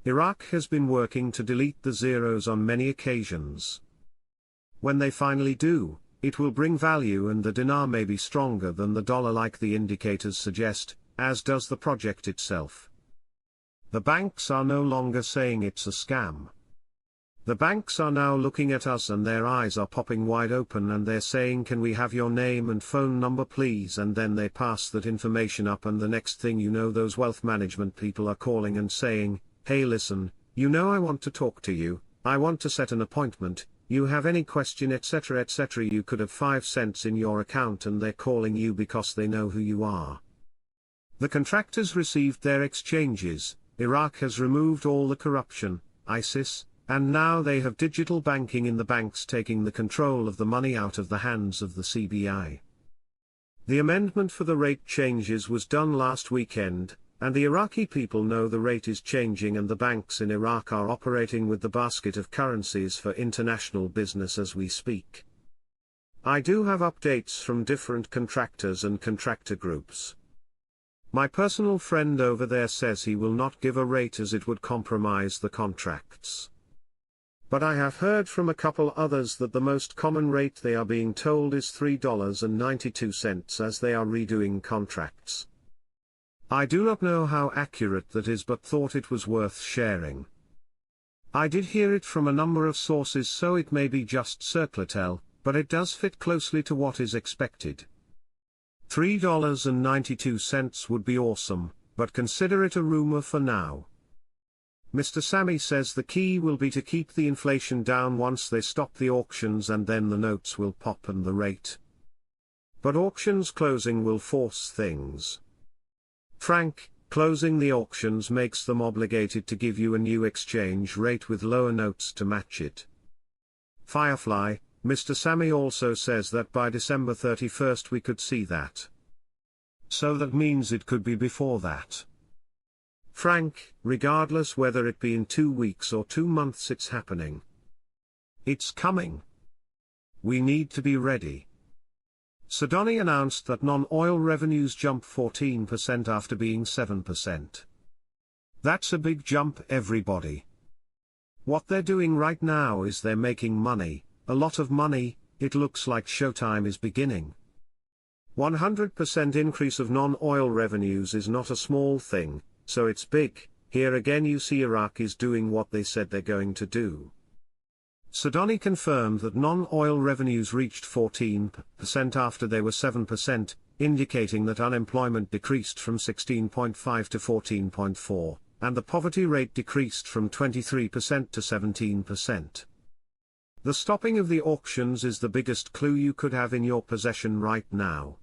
Iraq has been working to delete the zeros on many occasions. When they finally do, it will bring value and the dinar may be stronger than the dollar like the indicators suggest, as does the project itself. The banks are no longer saying it's a scam. The banks are now looking at us and their eyes are popping wide open and they're saying, can we have your name and phone number please, and then they pass that information up and the next thing you know those wealth management people are calling and saying, hey listen, you know I want to talk to you, I want to set an appointment, you have any question etc etc. You could have 5 cents in your account and they're calling you because they know who you are. The contractors received their exchanges, Iraq has removed all the corruption, ISIS, and now they have digital banking in the banks taking the control of the money out of the hands of the CBI. The amendment for the rate changes was done last weekend, and the Iraqi people know the rate is changing and the banks in Iraq are operating with the basket of currencies for international business as we speak. I do have updates from different contractors and contractor groups. My personal friend over there says he will not give a rate as it would compromise the contracts. But I have heard from a couple others that the most common rate they are being told is $3.92 as they are redoing contracts. I do not know how accurate that is but thought it was worth sharing. I did hear it from a number of sources so it may be just circulatel, but it does fit closely to what is expected. $3.92 would be awesome, but consider it a rumor for now. Mr. Sammy says the key will be to keep the inflation down once they stop the auctions and then the notes will pop and the rate. But auctions closing will force things. Frank, closing the auctions makes them obligated to give you a new exchange rate with lower notes to match it. Firefly, Mr. Sammy also says that by December 31st we could see that. So that means it could be before that. Frank, regardless whether it be in 2 weeks or 2 months, it's happening. It's coming. We need to be ready. Sudani announced that non-oil revenues jumped 14% after being 7%. That's a big jump, everybody. What they're doing right now is they're making money, a lot of money. It looks like showtime is beginning. 100% increase of non-oil revenues is not a small thing, so it's big. Here again you see Iraq is doing what they said they're going to do. Sudani confirmed that non-oil revenues reached 14% after they were 7%, indicating that unemployment decreased from 16.5 to 14.4, and the poverty rate decreased from 23% to 17%. The stopping of the auctions is the biggest clue you could have in your possession right now.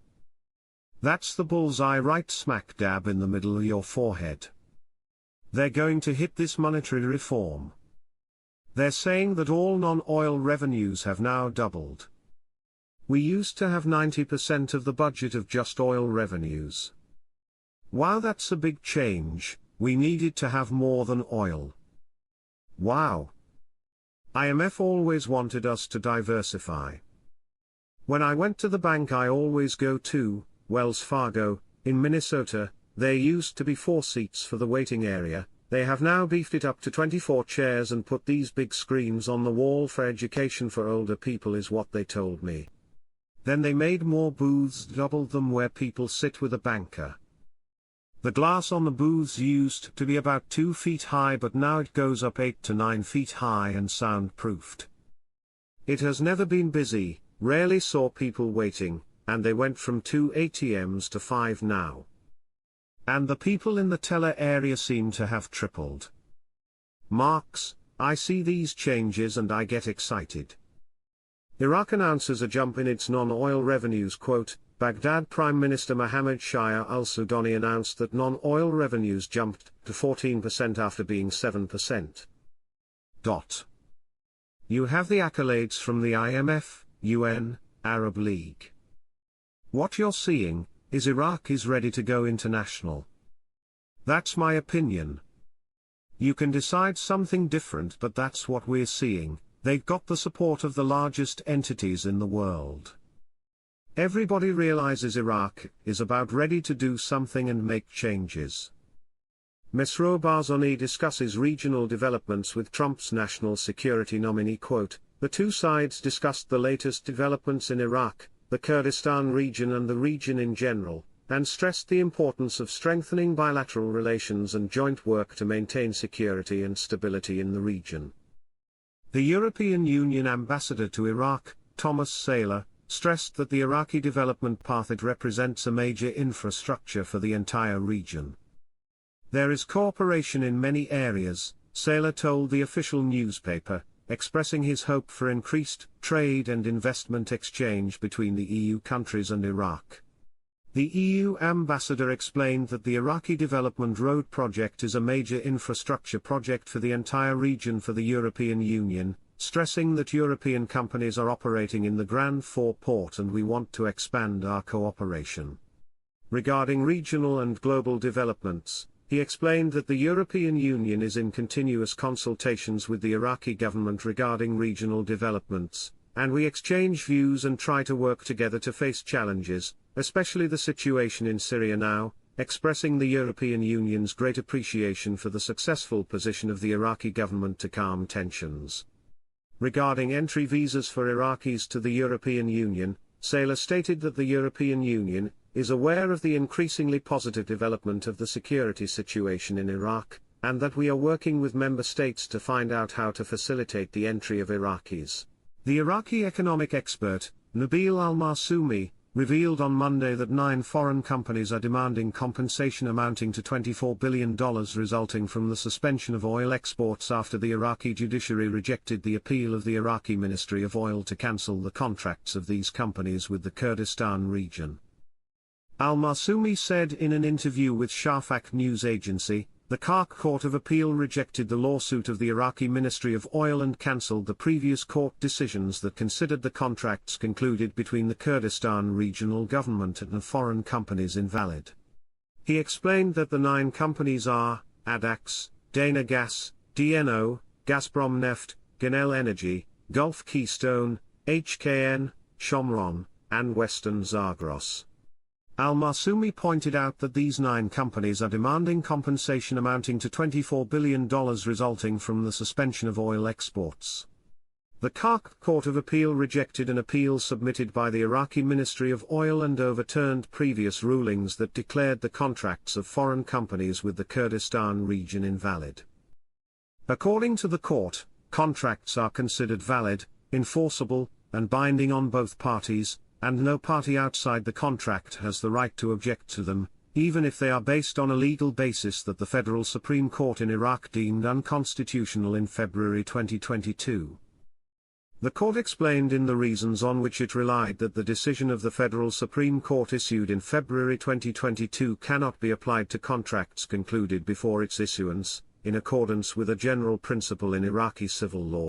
That's the bullseye right smack dab in the middle of your forehead. They're going to hit this monetary reform. They're saying that all non-oil revenues have now doubled. We used to have 90% of the budget of just oil revenues. Wow, that's a big change. We needed to have more than oil. Wow. IMF always wanted us to diversify. When I went to the bank I always go to Wells Fargo, in Minnesota. There used to be 4 seats for the waiting area. They have now beefed it up to 24 chairs and put these big screens on the wall for education for older people is what they told me. Then they made more booths, doubled them, where people sit with a banker. The glass on the booths used to be about 2 feet high, but now it goes up 8 to 9 feet high and soundproofed. It has never been busy, rarely saw people waiting, and they went from 2 ATMs to 5 now. And the people in the teller area seem to have tripled. Marks, I see these changes and I get excited. Iraq announces a jump in its non-oil revenues. Quote, Baghdad Prime Minister Mohammed Shia al-Sudani announced that non-oil revenues jumped to 14% after being 7%. You have the accolades from the IMF, UN, Arab League. What you're seeing is Iraq is ready to go international. That's my opinion. You can decide something different, but that's what we're seeing. They've got the support of the largest entities in the world. Everybody realizes Iraq is about ready to do something and make changes. Mesrour Barzani discusses regional developments with Trump's national security nominee. Quote, "The two sides discussed the latest developments in Iraq, the Kurdistan region and the region in general, and stressed the importance of strengthening bilateral relations and joint work to maintain security and stability in the region." The European Union ambassador to Iraq, Thomas Saylor, stressed that the Iraqi development path it represents a major infrastructure for the entire region. "There is cooperation in many areas," Saylor told the official newspaper, expressing his hope for increased trade and investment exchange between the EU countries and Iraq. The EU ambassador explained that the Iraqi Development Road project is a major infrastructure project for the entire region for the European Union, stressing that European companies are operating in the Grand Four port and we want to expand our cooperation. Regarding regional and global developments, he explained that the European Union is in continuous consultations with the Iraqi government regarding regional developments, and we exchange views and try to work together to face challenges, especially the situation in Syria now, expressing the European Union's great appreciation for the successful position of the Iraqi government to calm tensions. Regarding entry visas for Iraqis to the European Union, Saylor stated that the European Union is aware of the increasingly positive development of the security situation in Iraq, and that we are working with member states to find out how to facilitate the entry of Iraqis. The Iraqi economic expert, Nabil al-Marsoumi, revealed on Monday that 9 foreign companies are demanding compensation amounting to $24 billion resulting from the suspension of oil exports after the Iraqi judiciary rejected the appeal of the Iraqi Ministry of Oil to cancel the contracts of these companies with the Kurdistan region. Al-Marsoumi said in an interview with Shafaq news agency, the Kark Court of Appeal rejected the lawsuit of the Iraqi Ministry of Oil and cancelled the previous court decisions that considered the contracts concluded between the Kurdistan regional government and the foreign companies invalid. He explained that the 9 companies are Adax, Dana Gas, DNO, Gazprom Neft, Genel Energy, Gulf Keystone, HKN, Shomron, and Western Zagros. Al-Marsoumi pointed out that these 9 companies are demanding compensation amounting to $24 billion resulting from the suspension of oil exports. The Kark Court of Appeal rejected an appeal submitted by the Iraqi Ministry of Oil and overturned previous rulings that declared the contracts of foreign companies with the Kurdistan region invalid. According to the court, contracts are considered valid, enforceable, and binding on both parties, and no party outside the contract has the right to object to them, even if they are based on a legal basis that the Federal Supreme Court in Iraq deemed unconstitutional in February 2022. The court explained in the reasons on which it relied that the decision of the Federal Supreme Court issued in February 2022 cannot be applied to contracts concluded before its issuance, in accordance with a general principle in Iraqi civil law.